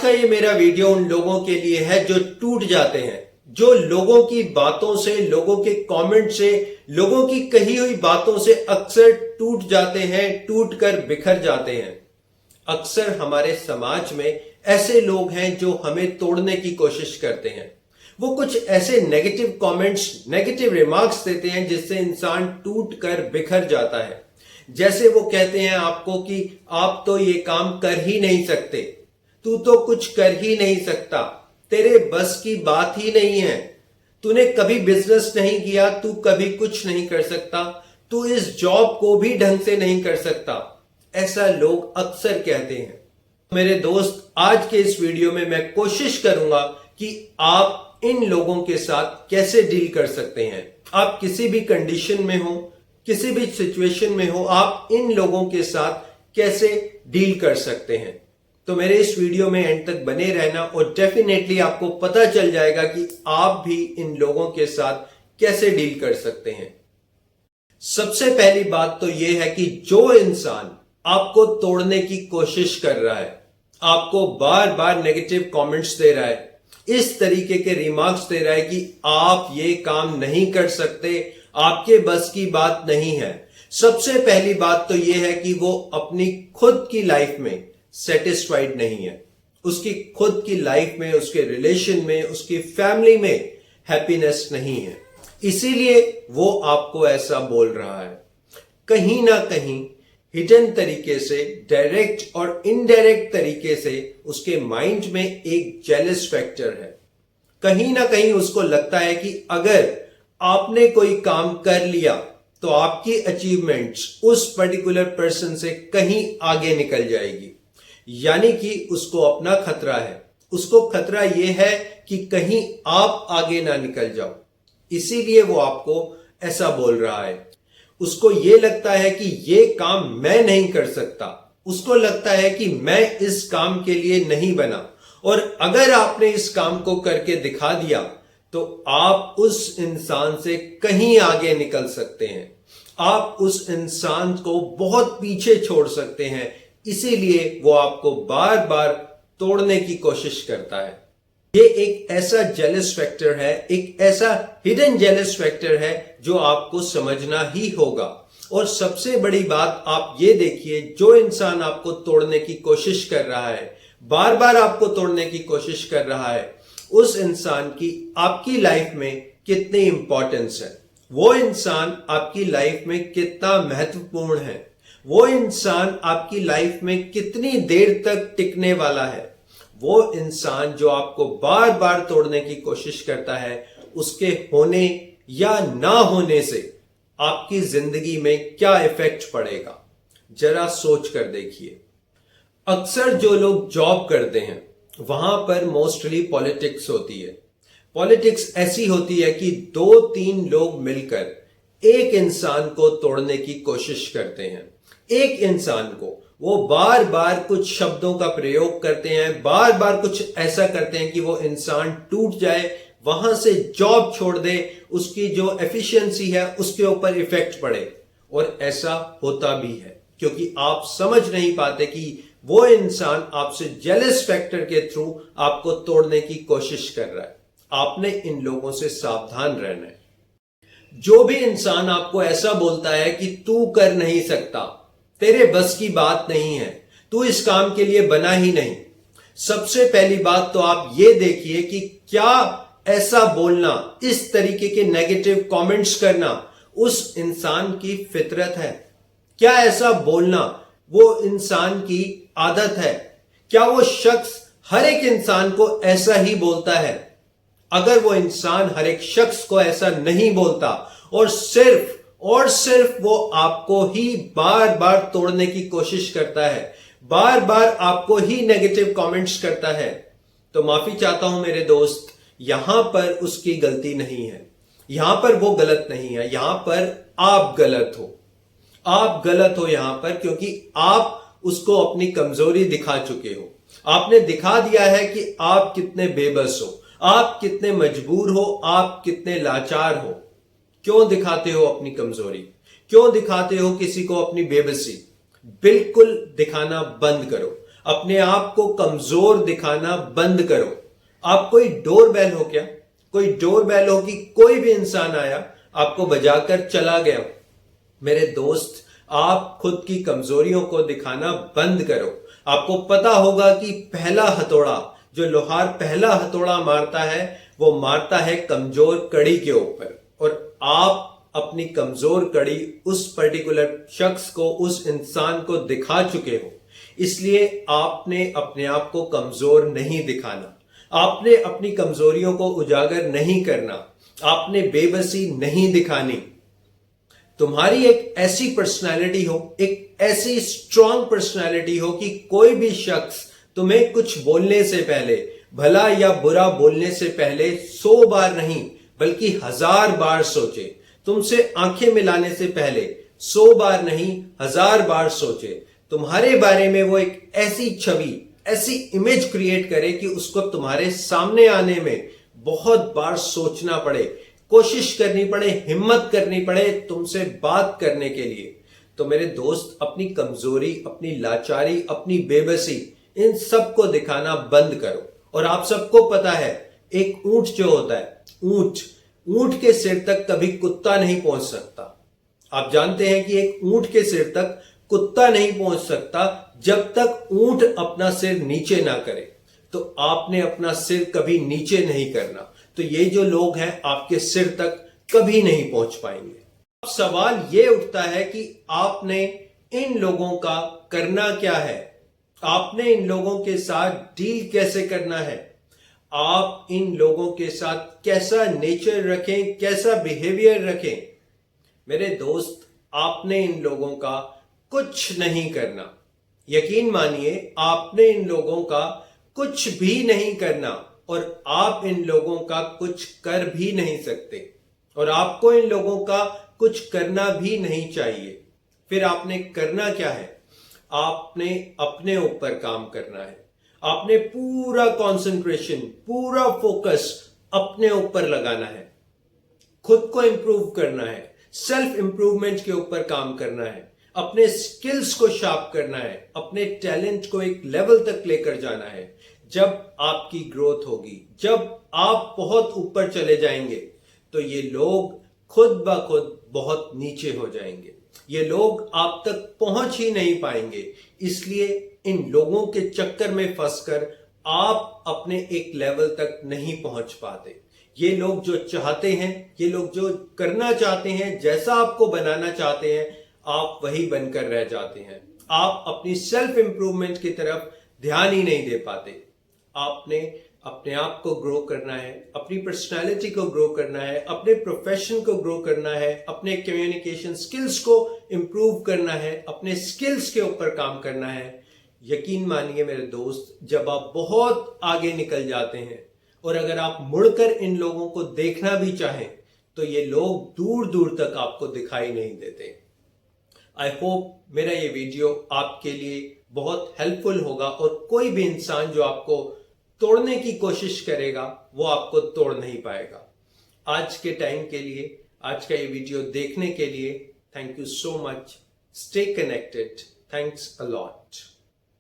का ये मेरा वीडियो उन लोगों के लिए है जो टूट जाते हैं, जो लोगों की बातों से, लोगों के कमेंट से, लोगों की कही हुई बातों से अक्सर टूट जाते हैं, टूट कर बिखर जाते हैं। अक्सर हमारे समाज में ऐसे लोग हैं जो हमें तोड़ने की कोशिश करते हैं। वो कुछ ऐसे नेगेटिव कमेंट्स, नेगेटिव रिमार्क्स देते हैं जिससे इंसान टूट कर बिखर जाता है। जैसे वो कहते हैं आपको कि आप तो ये काम कर ही नहीं सकते, तू तो कुछ कर ही नहीं सकता, तेरे बस की बात ही नहीं है, तूने कभी बिजनेस नहीं किया, तू कभी कुछ नहीं कर सकता, तू इस जॉब को भी ढंग से नहीं कर सकता। ऐसा लोग अक्सर कहते हैं। मेरे दोस्त, आज के इस वीडियो में मैं कोशिश करूंगा कि आप इन लोगों के साथ कैसे डील कर सकते हैं। आप किसी भी कंडीशन में हो, किसी भी सिचुएशन में हो, आप इन लोगों के साथ कैसे डील कर सकते हैं। तो मेरे इस वीडियो में एंड तक बने रहना और डेफिनेटली आपको पता चल जाएगा कि आप भी इन लोगों के साथ कैसे डील कर सकते हैं। सबसे पहली बात तो यह है कि जो इंसान आपको तोड़ने की कोशिश कर रहा है, आपको बार बार नेगेटिव कमेंट्स दे रहा है, इस तरीके के रिमार्क्स दे रहा है कि आप ये काम नहीं कर सकते, आपके बस की बात नहीं है, सबसे पहली बात तो यह है कि वो अपनी खुद की लाइफ में सेटिस्फाइड नहीं है। उसकी खुद की लाइफ में, उसके रिलेशन में, उसकी फैमिली में हैप्पीनेस नहीं है, इसीलिए वो आपको ऐसा बोल रहा है। कहीं ना कहीं हिडन तरीके से, डायरेक्ट और इनडायरेक्ट तरीके से उसके माइंड में एक जेलस फैक्टर है। कहीं ना कहीं उसको लगता है कि अगर आपने कोई काम कर लिया तो आपकी अचीवमेंट्स उस पर्टिकुलर पर्सन से कहीं आगे निकल जाएगी। यानी कि उसको अपना खतरा है। उसको खतरा यह है कि कहीं आप आगे ना निकल जाओ, इसीलिए वो आपको ऐसा बोल रहा है। उसको ये लगता है कि ये काम मैं नहीं कर सकता, उसको लगता है कि मैं इस काम के लिए नहीं बना, और अगर आपने इस काम को करके दिखा दिया तो आप उस इंसान से कहीं आगे निकल सकते हैं, आप उस इंसान को बहुत पीछे छोड़ सकते हैं। इसीलिए वो आपको बार बार तोड़ने की कोशिश करता है। ये एक ऐसा जेलस फैक्टर है, एक ऐसा हिडन जेलस फैक्टर है जो आपको समझना ही होगा। और सबसे बड़ी बात आप ये देखिए, जो इंसान आपको तोड़ने की कोशिश कर रहा है, बार बार आपको तोड़ने की कोशिश कर रहा है, उस इंसान की आपकी लाइफ में कितनी इंपॉर्टेंस है, वो इंसान आपकी लाइफ में कितना महत्वपूर्ण है, वो इंसान आपकी लाइफ में कितनी देर तक टिकने वाला है। वो इंसान जो आपको बार बार तोड़ने की कोशिश करता है, उसके होने या ना होने से आपकी जिंदगी में क्या इफेक्ट पड़ेगा, जरा सोच कर देखिए। अक्सर जो लोग जॉब करते हैं वहां पर मोस्टली पॉलिटिक्स होती है। पॉलिटिक्स ऐसी होती है कि 2-3 लोग मिलकर एक इंसान को तोड़ने की कोशिश करते हैं। एक इंसान को वो बार बार कुछ शब्दों का प्रयोग करते हैं, बार बार कुछ ऐसा करते हैं कि वो इंसान टूट जाए, वहां से जॉब छोड़ दे, उसकी जो एफिशिएंसी है उसके ऊपर इफेक्ट पड़े। और ऐसा होता भी है क्योंकि आप समझ नहीं पाते कि वो इंसान आपसे जेलस फैक्टर के थ्रू आपको तोड़ने की कोशिश कर रहा है। आपने इन लोगों से सावधान रहना है। जो भी इंसान आपको ऐसा बोलता है कि तू कर नहीं सकता, तेरे बस की बात नहीं है, तू इस काम के लिए बना ही नहीं, सबसे पहली बात तो आप ये देखिए कि क्या ऐसा बोलना, इस तरीके के नेगेटिव कमेंट्स करना उस इंसान की फितरत है? क्या ऐसा बोलना वो इंसान की आदत है? क्या वो शख्स हर एक इंसान को ऐसा ही बोलता है? अगर वो इंसान हर एक शख्स को ऐसा नहीं बोलता और सिर्फ वो आपको ही बार बार तोड़ने की कोशिश करता है, बार बार आपको ही नेगेटिव कमेंट्स करता है, तो माफी चाहता हूं मेरे दोस्त, यहां पर उसकी गलती नहीं है, यहां पर वो गलत नहीं है, यहां पर आप गलत हो। आप गलत हो यहां पर क्योंकि आप उसको अपनी कमजोरी दिखा चुके हो। आपने दिखा दिया है कि आप कितने बेबस हो, आप कितने मजबूर हो, आप कितने लाचार हो। क्यों दिखाते हो अपनी कमजोरी? क्यों दिखाते हो किसी को अपनी बेबसी? बिल्कुल दिखाना बंद करो। अपने आप को कमजोर दिखाना बंद करो। आप कोई डोरबेल हो क्या? कोई डोरबेल हो कि कोई भी इंसान आया आपको बजाकर चला गया? मेरे दोस्त, आप खुद की कमजोरियों को दिखाना बंद करो। आपको पता होगा कि पहला हथौड़ा, जो लोहार पहला हथौड़ा मारता है, वो मारता है कमजोर कड़ी के ऊपर। और आप अपनी कमजोर कड़ी उस पर्टिकुलर शख्स को, उस इंसान को दिखा चुके हो। इसलिए आपने अपने आप को कमजोर नहीं दिखाना, आपने अपनी कमजोरियों को उजागर नहीं करना, आपने बेबसी नहीं दिखानी। तुम्हारी एक ऐसी पर्सनालिटी हो, एक ऐसी स्ट्रांग पर्सनालिटी हो कि कोई भी शख्स तुम्हें कुछ बोलने से पहले, भला या बुरा बोलने से पहले 100 बार नहीं बल्कि 1000 बार सोचे। तुमसे आंखें मिलाने से पहले 100 बार नहीं 1000 बार सोचे। तुम्हारे बारे में वो एक ऐसी छवि, ऐसी इमेज क्रिएट करे कि उसको तुम्हारे सामने आने में बहुत बार सोचना पड़े, कोशिश करनी पड़े, हिम्मत करनी पड़े तुमसे बात करने के लिए। तो मेरे दोस्त, अपनी कमजोरी, अपनी लाचारी, अपनी बेबसी, इन सब को दिखाना बंद करो। और आप सबको पता है, एक ऊंट जो होता है, ऊंट के सिर तक कभी कुत्ता नहीं पहुंच सकता। आप जानते हैं कि एक ऊंट के सिर तक कुत्ता नहीं पहुंच सकता जब तक ऊंट अपना सिर नीचे ना करे। तो आपने अपना सिर कभी नीचे नहीं करना, तो ये जो लोग हैं आपके सिर तक कभी नहीं पहुंच पाएंगे। अब सवाल ये उठता है कि आपने इन लोगों का करना क्या है? आपने इन लोगों के साथ डील कैसे करना है? आप इन लोगों के साथ कैसा नेचर रखें, कैसा बिहेवियर रखें? मेरे दोस्त, आपने इन लोगों का कुछ नहीं करना। यकीन मानिए, आपने इन लोगों का कुछ भी नहीं करना और आप इन लोगों का कुछ कर भी नहीं सकते और आपको इन लोगों का कुछ करना भी नहीं चाहिए। फिर आपने करना क्या है? आपने अपने ऊपर काम करना है। आपने पूरा कंसंट्रेशन, पूरा फोकस अपने ऊपर लगाना है। खुद को इंप्रूव करना है, सेल्फ इंप्रूवमेंट के ऊपर काम करना है, अपने स्किल्स को शार्प करना है, अपने टैलेंट को एक लेवल तक लेकर जाना है। जब आपकी ग्रोथ होगी, जब आप बहुत ऊपर चले जाएंगे, तो ये लोग खुद ब खुद बहुत नीचे हो जाएंगे। ये लोग आप तक पहुंच ही नहीं पाएंगे। इसलिए इन लोगों के चक्कर में फंसकर आप अपने एक लेवल तक नहीं पहुंच पाते। ये लोग जो चाहते हैं, ये लोग जो करना चाहते हैं, जैसा आपको बनाना चाहते हैं, आप वही बनकर रह जाते हैं। आप अपनी सेल्फ इंप्रूवमेंट की तरफ ध्यान ही नहीं दे पाते। आपने अपने आप को ग्रो करना है, अपनी पर्सनालिटी को ग्रो करना है, अपने प्रोफेशन को ग्रो करना है, अपने कम्युनिकेशन स्किल्स को इंप्रूव करना है, अपने स्किल्स के ऊपर काम करना है। यकीन मानिए मेरे दोस्त, जब आप बहुत आगे निकल जाते हैं और अगर आप मुड़कर इन लोगों को देखना भी चाहें, तो ये लोग दूर दूर तक आपको दिखाई नहीं देते। आई होप मेरा ये वीडियो आपके लिए बहुत हेल्पफुल होगा और कोई भी इंसान जो आपको तोड़ने की कोशिश करेगा, वो आपको तोड़ नहीं पाएगा। आज के टाइम के लिए, आज का ये वीडियो देखने के लिए thank you so much. Stay connected. Thanks a lot.